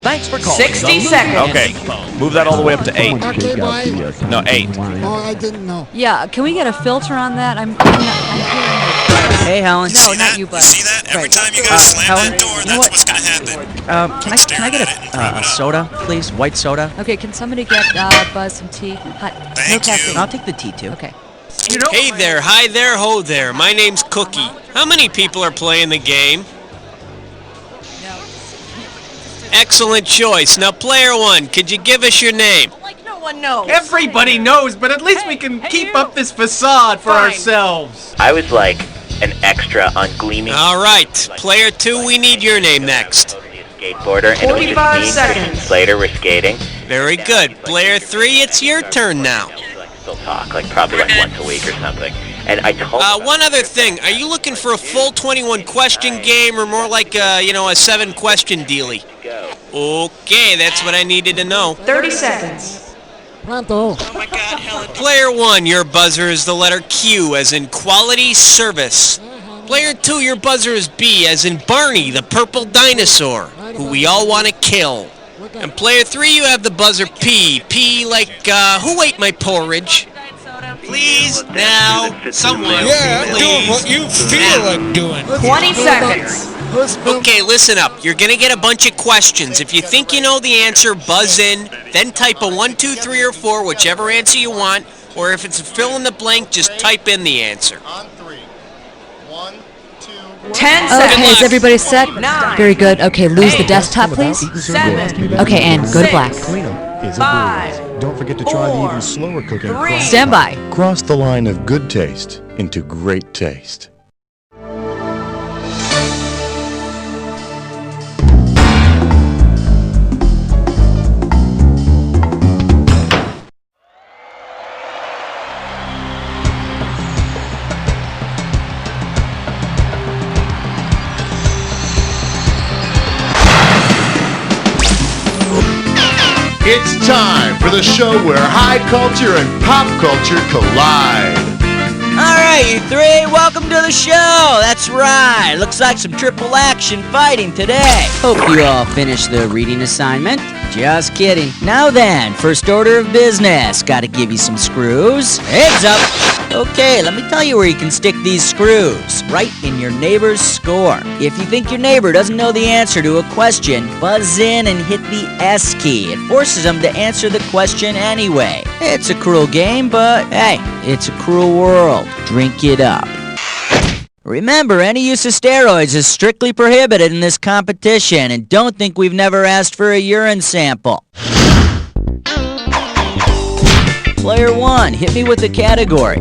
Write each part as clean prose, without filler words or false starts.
Thanks for calling. 60 seconds. Okay, move that all the way up to 8. Okay, bye. No, 8. Oh, I didn't know. Yeah, can we get a filter on that? I'm hearing Hey, Helen. No, not you, bud. See that? Every Right. time you guys slam Helen, that door, you know that's what? what's gonna happen. Can I get a soda, please? White soda? Okay, can somebody get Buzz some tea? Hot. No Thank you. caffeine. I'll take the tea, too. Okay. Hey there, hi there, ho there. My name's Cookie. How many people are playing the game? Excellent choice. Now, player 1, could you give us your name? Like no one knows. Everybody knows, but at least we can keep up this facade for ourselves. I was like an extra on Gleaming. All right, player 2, we need your name next. Skateboarder, and 45 it was just me and seconds. Christian Slater were skating. Very good. Player 3, it's your turn now. Still talk, like probably like once a week or something. And I told One other thing. Are you looking for a full 21 question game or more like a 7 question dealie? Okay, that's what I needed to know. 30 seconds. Pronto. Player 1, your buzzer is the letter Q, as in quality service. Player 2, your buzzer is B, as in Barney, the purple dinosaur, who we all want to kill. And player 3, you have the buzzer P. P like, who ate my porridge? Please, now, someone, please. what you feel like doing. 20 seconds. Okay, listen up. You're gonna get a bunch of questions. If you think you know the answer, buzz in, then type a 1, 2, 3, or 4, whichever answer you want, or if it's a fill in the blank, just type in the answer. On 3. 1, 2, 10 Okay, seconds. is everybody set? 9. Very good. Okay, lose the desktop, please. 7. Okay, and go to black. Is 5. Don't forget to try the 4, even slower cooking. 3. Stand by. Cross the line of good taste into great taste. It's time for the show where high culture and pop culture collide. Alright, you three, welcome to the show. That's right. Looks like some triple action fighting today. Hope you all finished the reading assignment. Just kidding. Now then, first order of business. Gotta give you some screws. Heads up. Okay, let me tell you where you can stick these screws. Right in your neighbor's score. If you think your neighbor doesn't know the answer to a question, buzz in and hit the S key. It forces them to answer the question anyway. It's a cruel game, but hey, it's a cruel world. Drink it up. Remember, any use of steroids is strictly prohibited in this competition, and don't think we've never asked for a urine sample. Player 1, hit me with the category.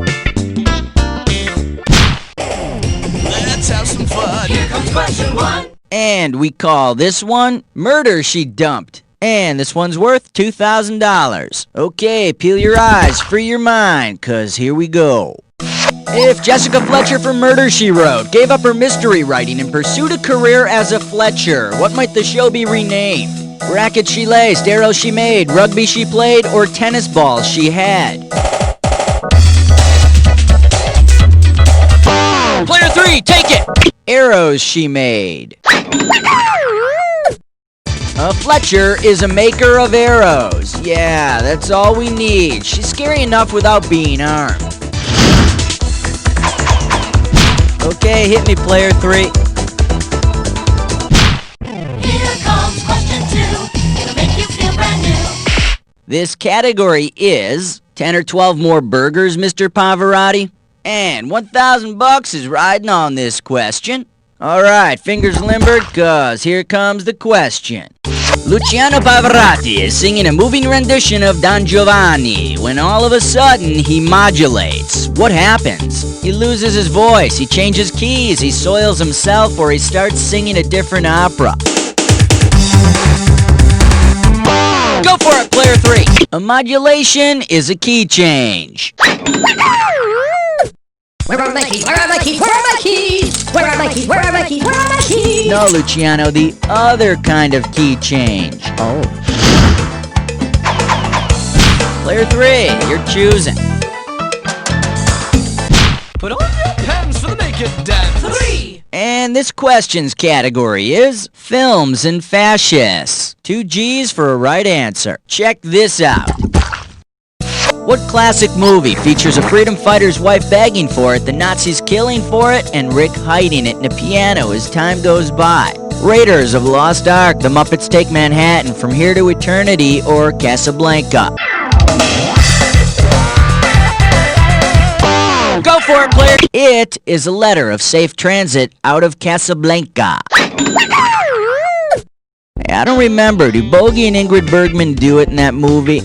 let's have some fun. Here comes question 1. And we call this one Murder She Dumped. And this one's worth $2,000. Okay, peel your eyes, free your mind, 'cause here we go. If Jessica Fletcher from Murder, She Wrote gave up her mystery writing and pursued a career as a Fletcher, what might the show be renamed? Rackets she laced, arrows she made, rugby she played, or tennis balls she had? Player 3, take it! Arrows she made. A Fletcher is a maker of arrows. Yeah, that's all we need. She's scary enough without being armed. Okay, hit me, player 3. Here comes question 2. It'll make you feel brand new. This category is 10 or 12 more burgers, Mr. Pavarotti. And $1,000 is riding on this question. All right, fingers limbered, 'cause here comes the question. Luciano Pavarotti is singing a moving rendition of Don Giovanni when all of a sudden he modulates. What happens? He loses his voice, he changes keys, he soils himself, or he starts singing a different opera. Go for it, player 3. A modulation is a key change. Where are my keys? Where are my keys? Where are my keys? Where are my keys? Where are my keys? Where are my keys? No, Luciano, the other kind of key change. Oh. Player 3, you're choosing. Put on your pants for the naked dance. 3. And this question's category is films and fascists. 2 G's for a right answer. Check this out. What classic movie features a freedom fighter's wife begging for it, the Nazis killing for it, and Rick hiding it in a piano as time goes by? Raiders of the Lost Ark, The Muppets Take Manhattan, From Here to Eternity, or Casablanca? Go for it, player! It is a letter of safe transit out of Casablanca. I don't remember. Do Bogey and Ingrid Bergman do it in that movie?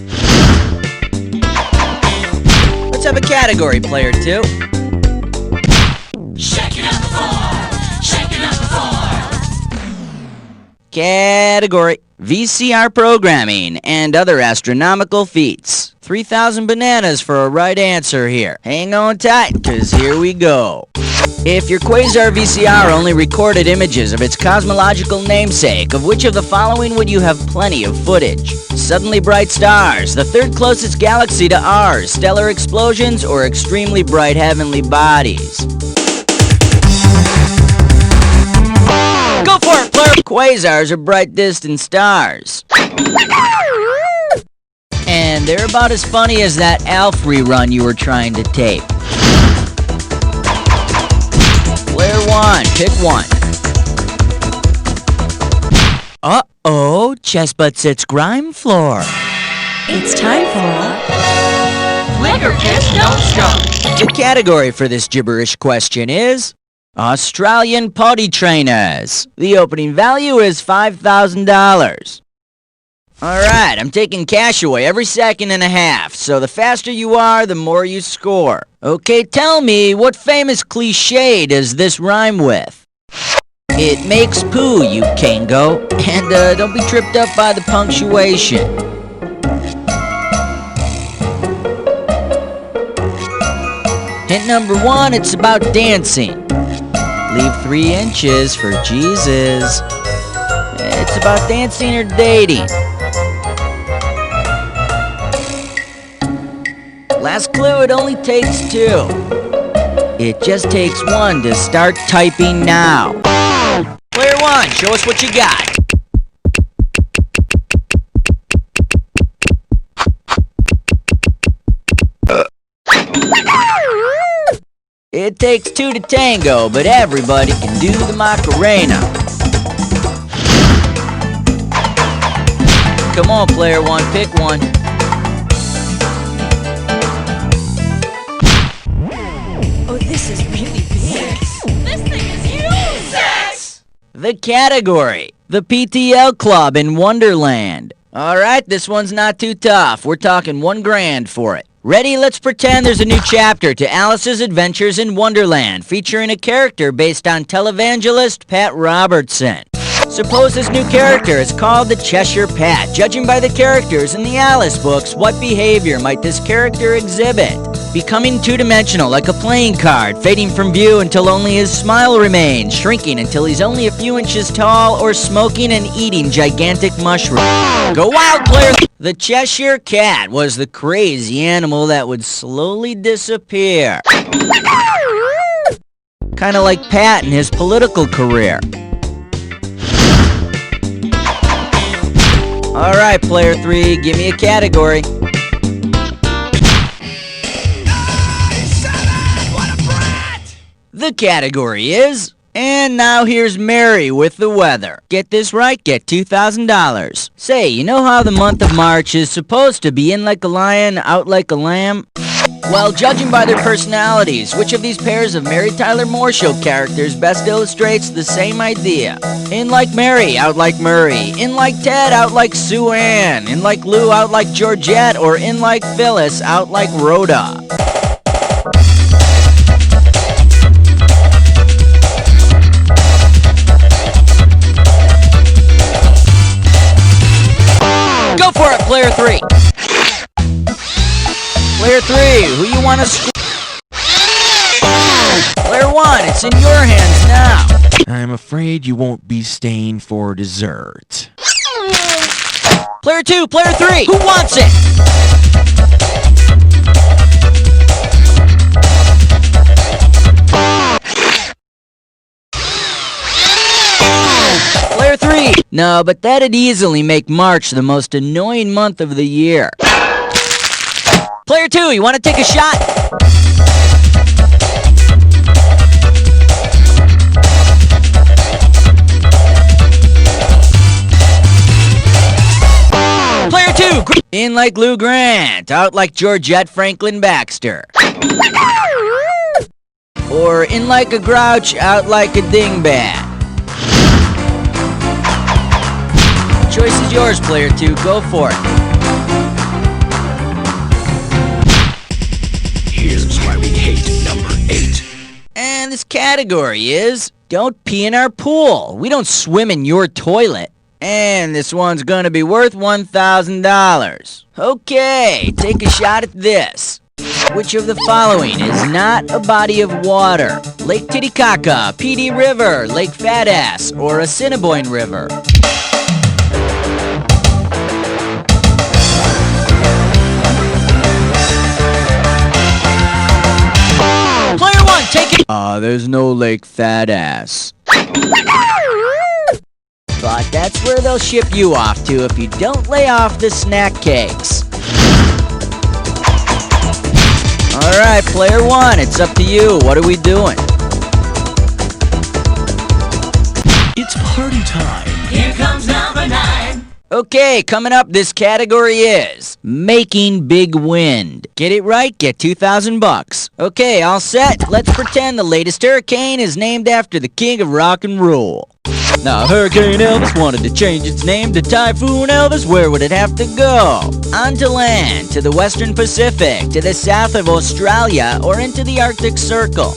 Let's have a category, player 2. Shaking up the floor. Shaking up the floor. Category: VCR programming and other astronomical feats. 3,000 bananas for a right answer here. Hang on tight, cause here we go. If your quasar VCR only recorded images of its cosmological namesake, of which of the following would you have plenty of footage? Suddenly bright stars, the third closest galaxy to ours, stellar explosions, or extremely bright heavenly bodies? Go for it, player! Quasars are bright distant stars. And they're about as funny as that Alf rerun you were trying to tape. Player 1, pick one. Uh-oh, Chessbutt sits grime floor. It's time for Flicker Kiss Don't Stroke. The category for this gibberish question is Australian potty trainers. The opening value is $5,000. Alright, I'm taking cash away every second and a half, so the faster you are, the more you score. Okay, tell me, what famous cliche does this rhyme with? It makes poo, you Kango, and don't be tripped up by the punctuation. Hint number 1, it's about dancing. Leave 3 inches for Jesus. It's about dancing or dating. Last clue, it only takes 2. It just takes 1 to start typing now. Player 1, show us what you got. It takes 2 to tango, but everybody can do the Macarena. Come on, player 1, pick one. Oh, this is really big. This thing is huge. 6. The category: the PTL Club in Wonderland. Alright, this one's not too tough. We're talking $1,000 for it. Ready? Let's pretend there's a new chapter to Alice's Adventures in Wonderland, featuring a character based on televangelist Pat Robertson. Suppose this new character is called the Cheshire Pat. Judging by the characters in the Alice books, what behavior might this character exhibit? Becoming two-dimensional like a playing card, fading from view until only his smile remains, shrinking until he's only a few inches tall, or smoking and eating gigantic mushrooms. Go wild, player! The Cheshire Cat was the crazy animal that would slowly disappear. Kinda like Pat in his political career. Alright, player 3, give me a category. The category is, and now here's Mary with the weather. Get this right, get $2,000. Say, you know how the month of March is supposed to be in like a lion, out like a lamb? Well, judging by their personalities, which of these pairs of Mary Tyler Moore Show characters best illustrates the same idea? In like Mary, out like Murray. In like Ted, out like Sue Ann. In like Lou, out like Georgette. Or in like Phyllis, out like Rhoda. Go for it, player 3. Player 3, who you want to Player 1, it's in your hands now. I'm afraid you won't be staying for dessert. Player 2, player 3, who wants it? No, but that'd easily make March the most annoying month of the year. Player 2, you want to take a shot? Player 2, in like Lou Grant, out like Georgette Franklin Baxter. Or in like a grouch, out like a dingbat. Choice is yours, player 2. Go for it. Here's why we hate number 8. And this category is don't pee in our pool. We don't swim in your toilet. And this one's gonna be worth $1,000. Okay, take a shot at this. Which of the following is not a body of water? Lake Titicaca, PD River, Lake Fatass, or Assiniboine River? Player 1, take it. There's no Lake Fatass. But that's where they'll ship you off to if you don't lay off the snack cakes. Alright, player 1, it's up to you. What are we doing? It's party time. Here comes number 9. Okay, coming up, this category is making big wind. Get it right, get $2,000. Okay, all set. Let's pretend the latest hurricane is named after the king of rock and roll. Now, Hurricane Elvis wanted to change its name to Typhoon Elvis. Where would it have to go? Onto land, to the Western Pacific, to the south of Australia, or into the Arctic Circle?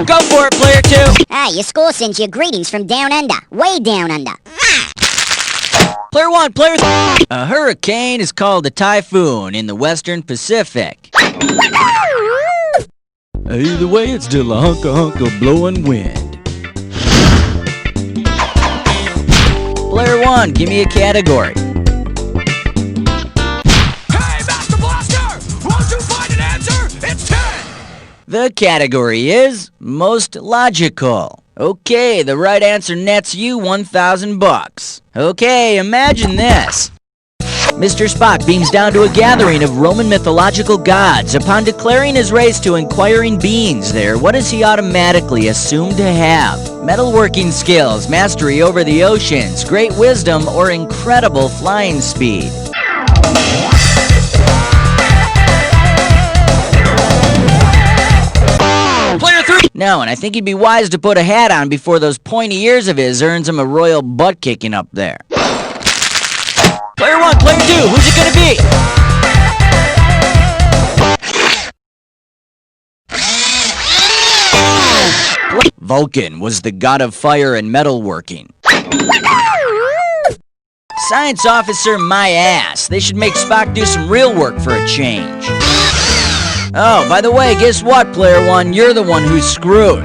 Go for it, player 2. Your score sends you greetings from down under. Way down under. Player 1, player 3. A hurricane is called a typhoon in the Western Pacific. Either way, it's still a hunk of blowing wind. Player 1, give me a category. Hey, Master Blaster! Won't you find an answer? It's 10! The category is most logical. Okay, the right answer nets you $1,000. Okay, imagine this. Mr. Spock beams down to a gathering of Roman mythological gods. Upon declaring his race to inquiring beings there, what is he automatically assumed to have? Metalworking skills, mastery over the oceans, great wisdom, or incredible flying speed? Player 3! No, and I think he'd be wise to put a hat on before those pointy ears of his earns him a royal butt kicking up there. Player 1, player 2, who's it gonna be? Vulcan was the god of fire and metalworking. Science officer, my ass. They should make Spock do some real work for a change. Oh, by the way, guess what, player 1? You're the one who's screwed.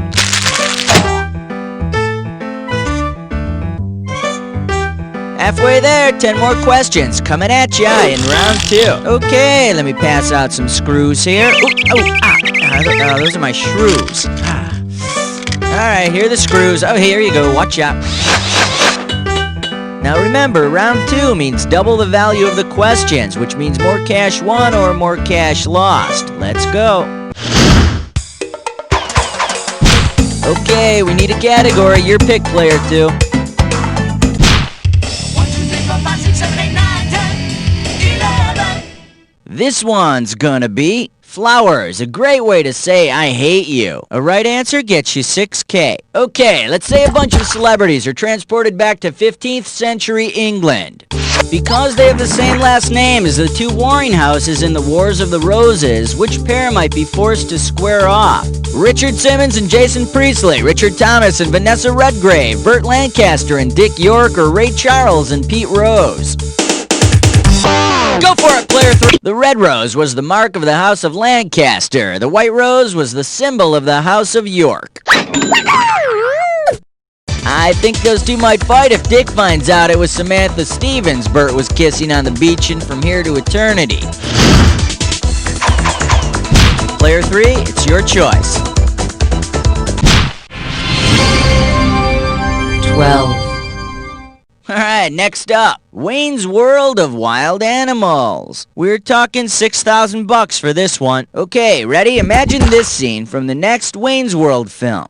Halfway there, 10 more questions coming at ya in round 2. Okay, let me pass out some screws here. Those are my shrews. Alright, here are the screws. Oh, here you go, watch out. Now remember, round 2 means double the value of the questions, which means more cash won or more cash lost. Let's go. Okay, we need a category. Your pick, player 2. 1, 2, 3, 4, 5, 6, 7, 8, 9, 10, 11. This one's gonna be flowers, a great way to say I hate you. A right answer gets you $6K. Okay, let's say a bunch of celebrities are transported back to 15th century England. Because they have the same last name as the two warring houses in the Wars of the Roses, which pair might be forced to square off? Richard Simmons and Jason Priestley, Richard Thomas and Vanessa Redgrave, Burt Lancaster and Dick York, or Ray Charles and Pete Rose? Go for it, player 3! The red rose was the mark of the House of Lancaster. The white rose was the symbol of the House of York. I think those two might fight if Dick finds out it was Samantha Stevens Burt was kissing on the beach in From Here to Eternity. Player 3, it's your choice. 12. Alright, next up, Wayne's World of Wild Animals. We're talking $6,000 for this one. Okay, ready? Imagine this scene from the next Wayne's World film.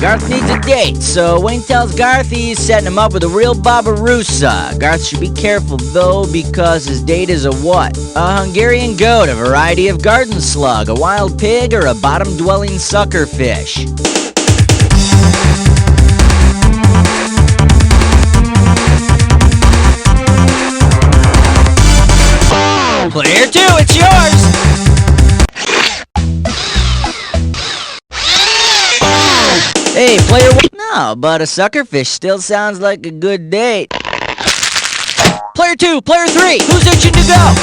Garth needs a date, so Wayne tells Garth he's setting him up with a real Barbarossa. Garth should be careful, though, because his date is a what? A Hungarian goat, a variety of garden slug, a wild pig, or a bottom-dwelling suckerfish. Player 2, it's yours! Hey, player 1. No, but a suckerfish still sounds like a good date. Player 2, player 3, who's itching to go?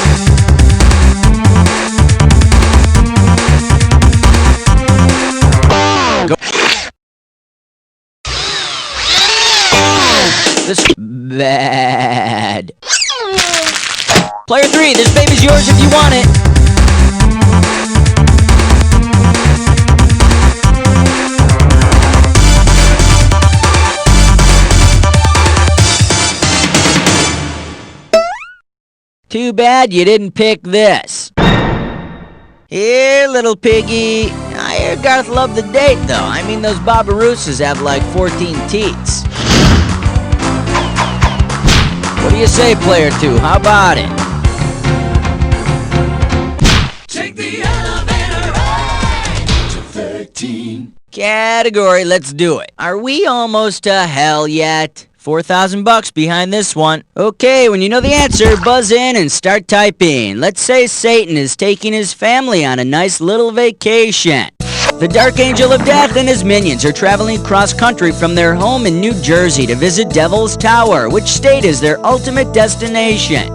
This is bad. Player 3, this baby's yours if you want it. Too bad you didn't pick this. Here, little piggy. I hear Garth loved the date, though. I mean, those Barbarossas have like 14 teats. What do you say, player 2? How about it? Take the elevator ride to 13. Category, let's do it. Are we almost to hell yet? $4,000 behind this one. Okay, when you know the answer, buzz in and start typing. Let's say Satan is taking his family on a nice little vacation. The Dark Angel of Death and his minions are traveling cross country from their home in New Jersey to visit Devil's Tower. Which state is their ultimate destination?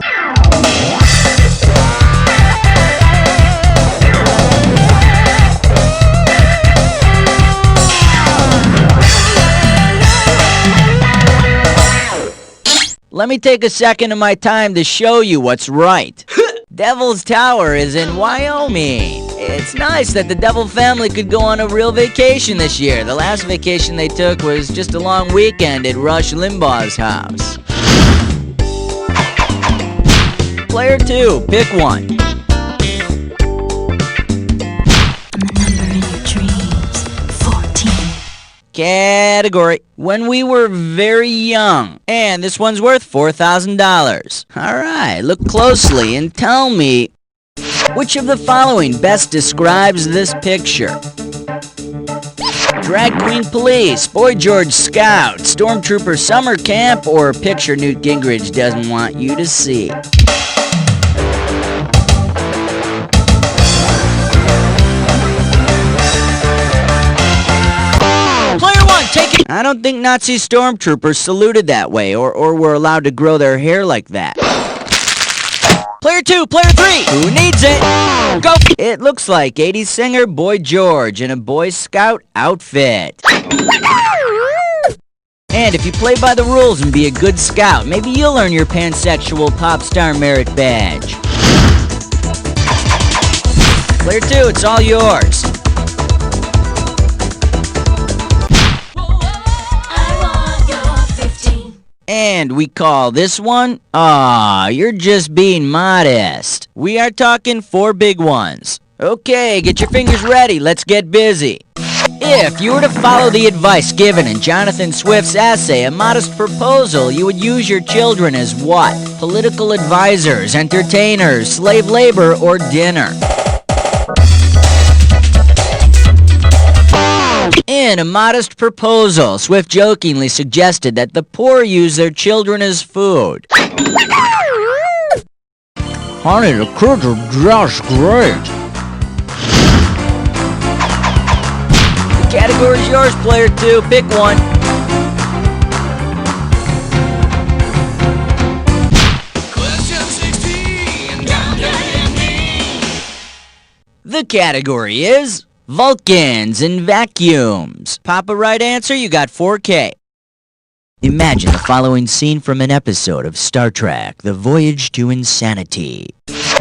Let me take a second of my time to show you what's right. Devil's Tower is in Wyoming. It's nice that the Devil family could go on a real vacation this year. The last vacation they took was just a long weekend at Rush Limbaugh's house. Player 2, pick one. The number in your dreams, 14. Category, when we were very young. And this one's worth $4,000. Alright, look closely and tell me, which of the following best describes this picture? Drag Queen Police, Boy George Scout, Stormtrooper Summer Camp, or picture Newt Gingrich doesn't want you to see? I don't think Nazi stormtroopers saluted that way, or were allowed to grow their hair like that. Player 2, player 3, who needs it? Go! It looks like 80s singer Boy George in a Boy Scout outfit. And if you play by the rules and be a good scout, maybe you'll earn your pansexual pop star merit badge. Player 2, it's all yours. And we call this one, you're just being modest. We are talking 4 big ones. Okay, get your fingers ready, let's get busy. If you were to follow the advice given in Jonathan Swift's essay, A Modest Proposal, you would use your children as what? Political advisors, entertainers, slave labor, or dinner? In A Modest Proposal, Swift jokingly suggested that the poor use their children as food. Honey, the kids are just great. The category's yours, player 2. Pick one. Question 16. Don't get me. The category is Vulcans and vacuums. Pop a right answer, you got 4K. Imagine the following scene from an episode of Star Trek, The Voyage to Insanity.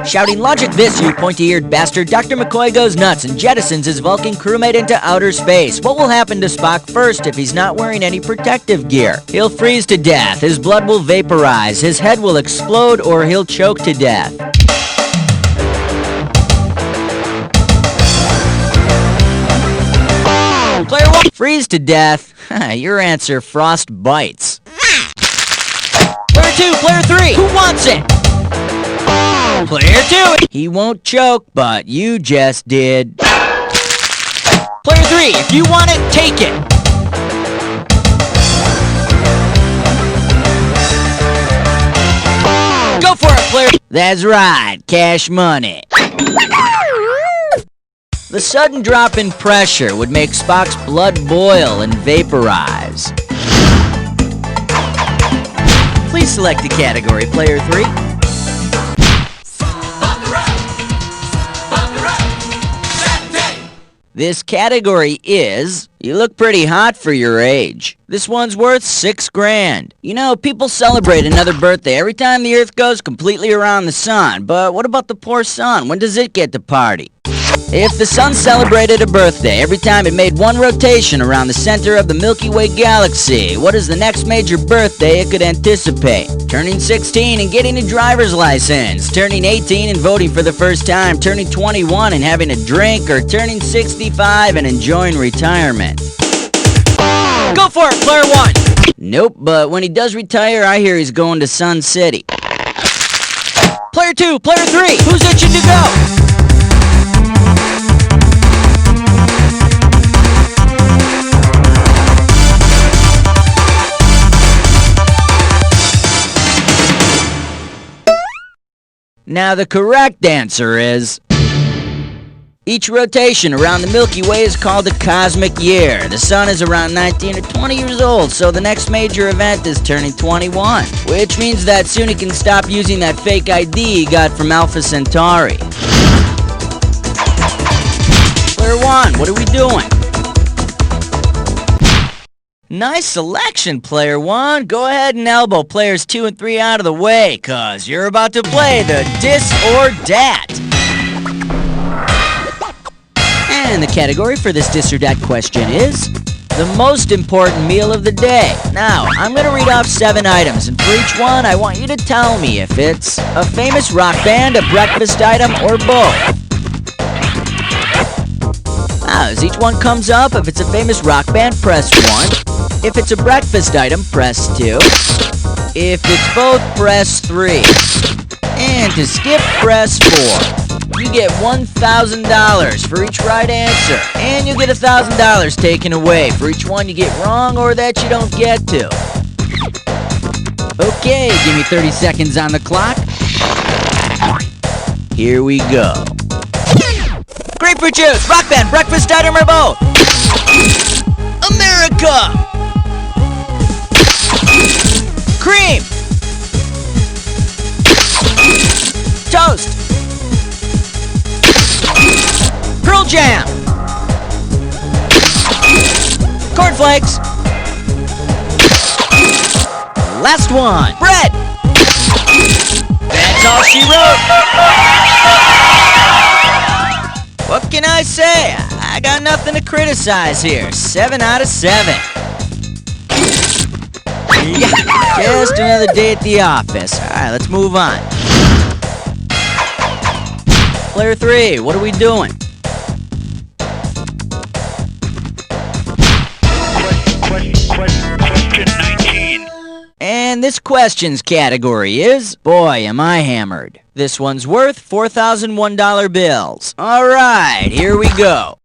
Shouting logic this, you pointy-eared bastard, Dr. McCoy goes nuts and jettisons his Vulcan crewmate into outer space. What will happen to Spock first if he's not wearing any protective gear? He'll freeze to death, his blood will vaporize, his head will explode, or he'll choke to death. Player 1, freeze to death. Your answer, frost bites. Player 2, player 3, who wants it? Player 2, he won't choke, but you just did. Player 3, if you want it, take it. Go for it, player. That's right, cash money. The sudden drop in pressure would make Spock's blood boil and vaporize. Please select a category, player 3. This category is, you look pretty hot for your age. This one's worth $6 grand. You know, people celebrate another birthday every time the Earth goes completely around the sun. But what about the poor sun? When does it get to party? If the sun celebrated a birthday every time it made one rotation around the center of the Milky Way galaxy, what is the next major birthday it could anticipate? Turning 16 and getting a driver's license, turning 18 and voting for the first time, turning 21 and having a drink, or turning 65 and enjoying retirement? Go for it, player 1! Nope, but when he does retire, I hear he's going to Sun City. Player 2, player 3, who's itching to go? Now the correct answer is, each rotation around the Milky Way is called a cosmic year. The sun is around 19 or 20 years old, so the next major event is turning 21, which means that soon he can stop using that fake ID he got from Alpha Centauri. Player 1, what are we doing? Nice selection, player 1. Go ahead and elbow players 2 and 3 out of the way, cause you're about to play the Dis or Dat. And the category for this Dis or Dat question is the most important meal of the day. Now, I'm gonna read off 7 items, and for each one, I want you to tell me if it's a famous rock band, a breakfast item, or both. Now, as each one comes up, if it's a famous rock band, press 1. If it's a breakfast item, press 2. If it's both, press 3. And to skip, press 4. You get $1,000 for each right answer, and you get $1,000 taken away for each one you get wrong or that you don't get to. Okay, give me 30 seconds on the clock. Here we go. Grapefruit Juice, rock band, breakfast item, or both? America! Cream! Toast! Pearl Jam! Cornflakes! Last one, bread! That's all she wrote! What can I say? I got nothing to criticize here. 7 out of 7. Just another day at the office. Alright, let's move on. Player 3, what are we doing? Question 19. And this question's category is, boy, am I hammered. This one's worth $4,001 bills. Alright, here we go.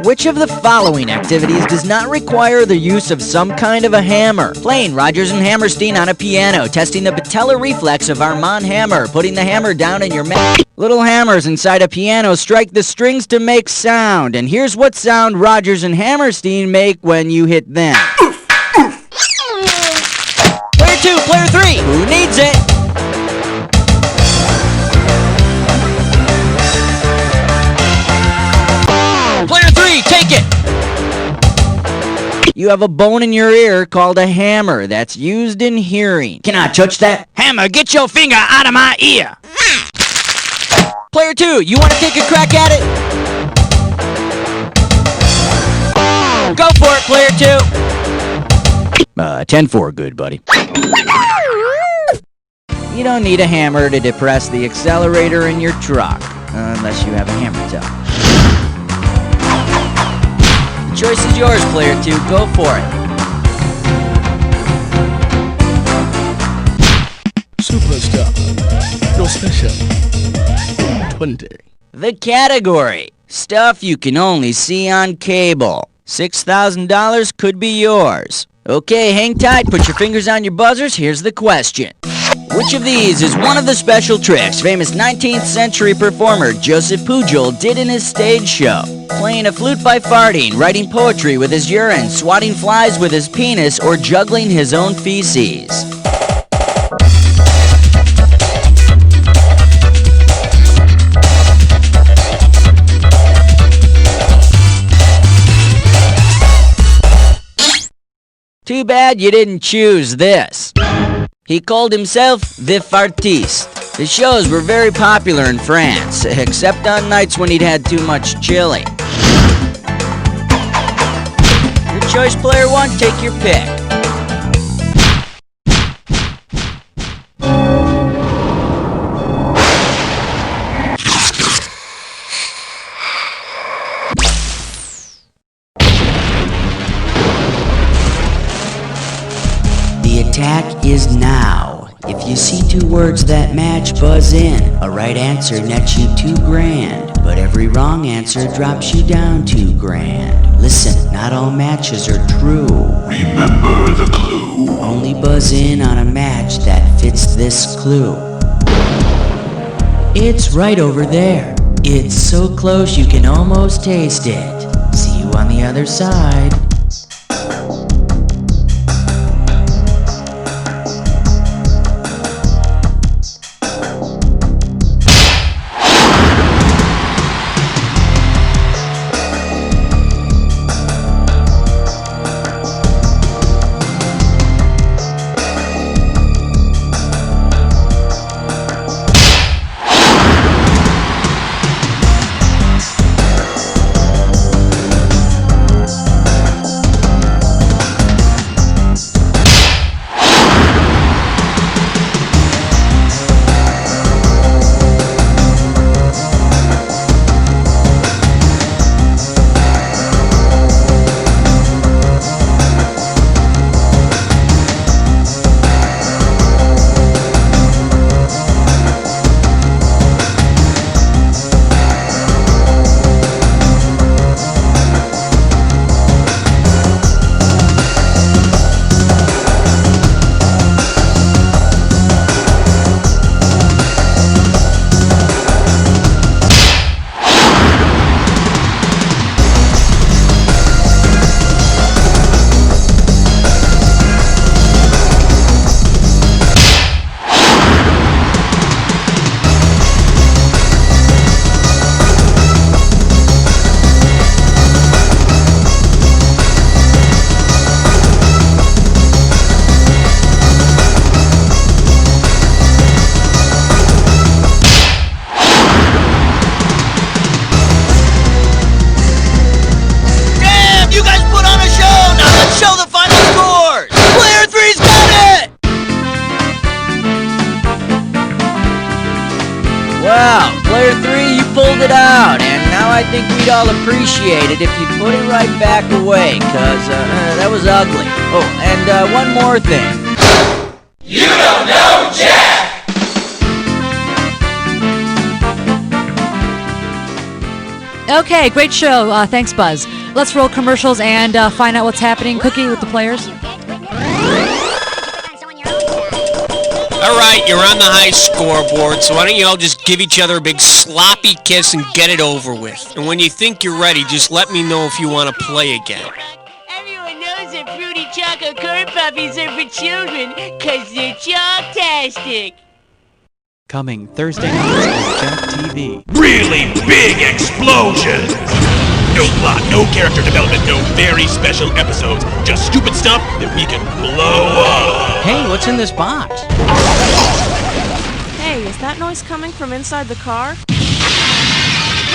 Which of the following activities does not require the use of some kind of a hammer? Playing Rodgers and Hammerstein on a piano, testing the patellar reflex of Armand Hammer, putting the hammer down in your mouth. Little hammers inside a piano strike the strings to make sound, and here's what sound Rodgers and Hammerstein make when you hit them. Player 2, player 3, who needs it? Player 3, take it! You have a bone in your ear called a hammer that's used in hearing. Can I touch that? Hammer, get your finger out of my ear! Player 2, you want to take a crack at it? Go for it, player 2. 10-4, good buddy. You don't need a hammer to depress the accelerator in your truck, unless you have a hammer toe. The choice is yours, player 2. Go for it. Superstar. Your special. 20. The category. Stuff you can only see on cable. $6,000 could be yours. Okay, hang tight, put your fingers on your buzzers, here's the question. Which of these is one of the special tricks famous 19th century performer Joseph Pujol did in his stage show? Playing a flute by farting, writing poetry with his urine, swatting flies with his penis, or juggling his own feces? Too bad you didn't choose this. He called himself the Fartiste. His shows were very popular in France, except on nights when he'd had too much chili. Your choice, player 1, take your pick. The attack is now. If you see two words that match, buzz in. A right answer nets you $2,000, but every wrong answer drops you down $2,000. Listen, not all matches are true. Remember the clue. Only buzz in on a match that fits this clue. It's right over there. It's so close you can almost taste it. See you on the other side. Wow, player 3, you pulled it out, and now I think we'd all appreciate it if you'd put it right back away, cause that was ugly. Oh, and one more thing. You don't know Jack! Okay, great show. Thanks, Buzz. Let's roll commercials and find out what's happening. Cookie with the players. All right, you're on the high scoreboard, so why don't you all just give each other a big sloppy kiss and get it over with. And when you think you're ready, just let me know if you want to play again. Everyone knows that fruity chocolate corn puppies are for children, because they're chalktastic. Coming Thursday nights on Jack TV. Really big explosions! No plot, no character development, no very special episodes. Just stupid stuff that we can blow up. Hey, what's in this box? Hey, is that noise coming from inside the car?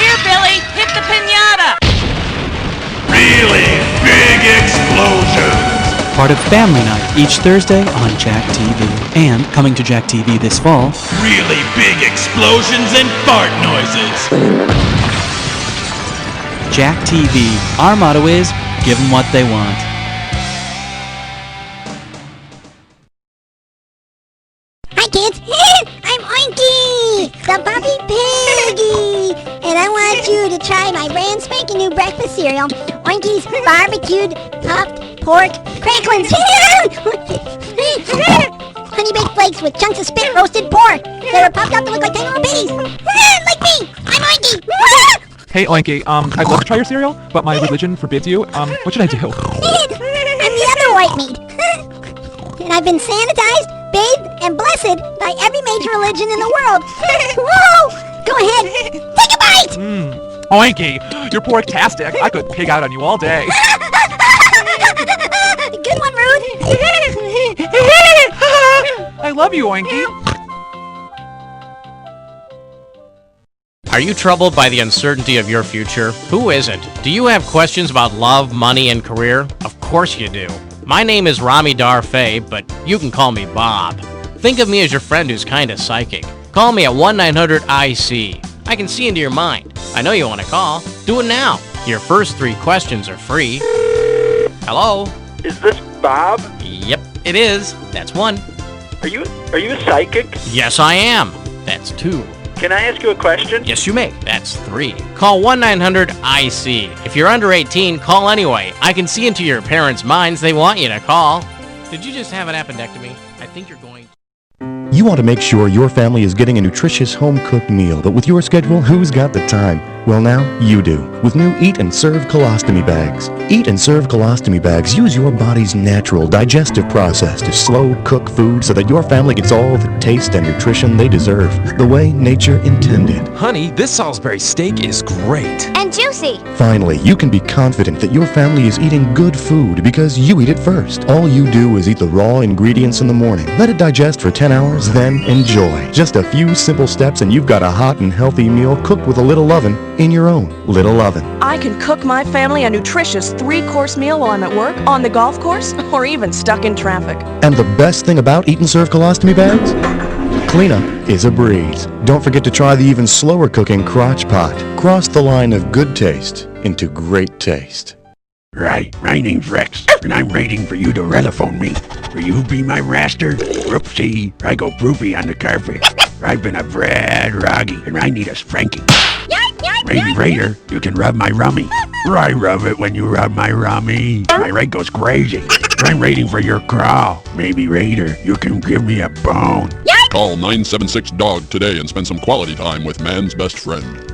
Here, Billy, hit the pinata. Really big explosions. Part of Family Night each Thursday on Jack TV. And coming to Jack TV this fall, Really big explosions and fart noises. Jack TV. Our motto is, give them what they want. Hi, kids. I'm Oinky, the Bobby Piggy. And I want you to try my brand spanking new breakfast cereal, Oinky's Barbecued Puffed Pork Cracklins. Honey baked flakes with chunks of spit roasted pork that are puffed up to look like tiny little babies. Like me. I'm Oinky. Hey, Oinky, I'd love to try your cereal, but my religion forbids you. What should I do? I'm the other white meat. And I've been sanitized, bathed, and blessed by every major religion in the world. Whoa! Go ahead, take a bite! Oinky, you're pork-tastic. I could pig out on you all day. Good one, Rude. I love you, Oinky. Are you troubled by the uncertainty of your future? Who isn't? Do you have questions about love, money, and career? Of course you do. My name is Rami Darfay, but you can call me Bob. Think of me as your friend who's kinda psychic. Call me at 1-900-IC. I can see into your mind. I know you want to call. Do it now. Your first 3 questions are free. Hello? Is this Bob? Yep, it is. That's 1. Are you a psychic? Yes, I am. That's 2. Can I ask you a question? Yes, you may. That's 3. Call 1-900-IC. If you're under 18, call anyway. I can see into your parents' minds. They want you to call. Did you just have an appendectomy? I think you're going to... You want to make sure your family is getting a nutritious home-cooked meal, but with your schedule, who's got the time? Well, now you do, with new Eat and Serve colostomy bags. Eat and Serve colostomy bags use your body's natural digestive process to slow cook food so that your family gets all the taste and nutrition they deserve, the way nature intended. Honey, this Salisbury steak is great. And juicy. Finally, you can be confident that your family is eating good food because you eat it first. All you do is eat the raw ingredients in the morning, let it digest for 10 hours, then enjoy. Just a few simple steps and you've got a hot and healthy meal cooked with a little oven in your own little oven. I can cook my family a nutritious 3-course meal while I'm at work, on the golf course, or even stuck in traffic. And the best thing about Eat and Serve colostomy bags? Cleanup is a breeze. Don't forget to try the even slower cooking Crotch Pot. Cross the line of good taste into great taste. Right, my name's Rex, and I'm waiting for you to telephone me. Will you be my master? Whoopsie, I go poopy on the carpet. I've been a bad roggy, and I need a spanking. Maybe Raider, you can rub my rummy. I rub it when you rub my rummy. My right goes crazy. I'm waiting for your crawl. Maybe Raider, you can give me a bone. Call 976-DOG today and spend some quality time with man's best friend.